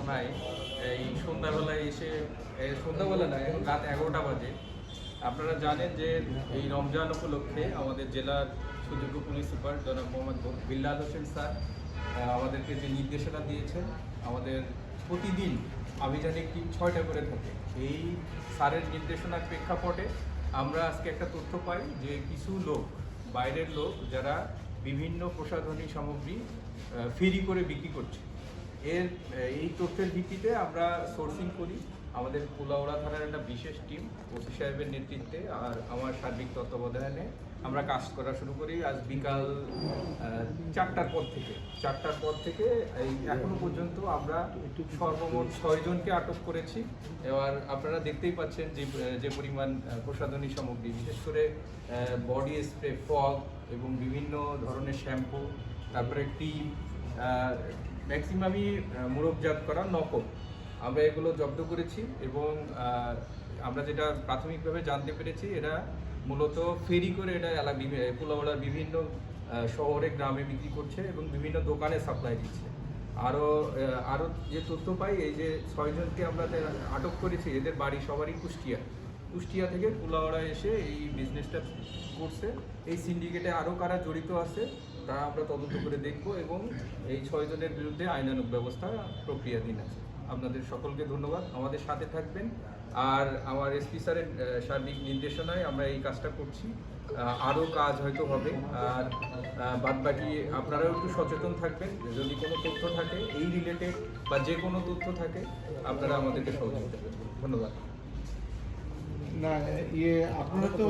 থানায় এই সন্ধ্যাবেলায় এসে সন্ধ্যাবেলা না, এখন রাত 11টা বাজে। আপনারা জানেন যে এই রমজান উপলক্ষে আমাদের জেলার সুযোগ্য পুলিশ সুপার জনাব মোহাম্মদ বিল্লাল হোসেন স্যার আমাদেরকে যে নির্দেশনা দিয়েছেন, আমাদের প্রতিদিন আভিযানিক টিম 6টা করে থাকে। এই স্যারের নির্দেশনার প্রেক্ষাপটে আমরা আজকে একটা তথ্য পাই যে কিছু লোক, বাইরের লোক যারা বিভিন্ন প্রসাধনী সামগ্রী ফেরি করে বিক্রি করছে। এই তথ্যের ভিত্তিতে আমরা সোর্সিং করি। আমাদের কুলাউড়া থানার একটা বিশেষ টিম ওসি সাহেবের নেতৃত্বে আর আমার সার্বিক তত্ত্বাবধানে আমরা কাজ করা শুরু করি। আজ বিকাল 4টার পর থেকে এই এখনো পর্যন্ত আমরা সর্বমোট 6 জনকে আটক করেছি। এবার আপনারা দেখতেই পাচ্ছেন যে পরিমাণ প্রসাধনী সামগ্রী, বিশেষ করে বডি স্প্রে, ফগ এবং বিভিন্ন ধরনের শ্যাম্পু, তারপরে ক্রিম, ম্যাক্সিমামই মোড়কজাত করা নকল, আমরা এগুলো জব্দ করেছি। এবং আমরা যেটা প্রাথমিকভাবে জানতে পেরেছি, এরা মূলত ফেরি করে এটা কুলাউড়ার বিভিন্ন শহরে গ্রামে বিক্রি করছে এবং বিভিন্ন দোকানে সাপ্লাই দিচ্ছে। আরও যে তথ্য পাই, এই যে 6 জনকে আমরা আটক করেছি, এদের বাড়ি সবারই কুষ্টিয়া থেকে কুলাউড়ায় এসে এই বিজনেসটা করছে। এই সিন্ডিকেটে আরও কারা জড়িত আছে তা আমরা তদন্ত করে দেখব এবং এই 6 জনের বিরুদ্ধে আইনানুগ ব্যবস্থা প্রক্রিয়াধীন আছে। আপনাদের সকলকে ধন্যবাদ, আমাদের সাথে থাকবেন। আর আমার এসপি স্যারের সার্বিক নির্দেশনায় আমরা এই কাজটা করছি। আরও কাজ হয়তো হবে। আর বাদবাকি আপনারাও একটু সচেতন থাকবেন। যদি কোনো তথ্য থাকে এই রিলেটেড বা যে কোনো তথ্য থাকে, আপনারা আমাদেরকে সহযোগিতা করবেন। ধন্যবাদ। না, আপনারা তো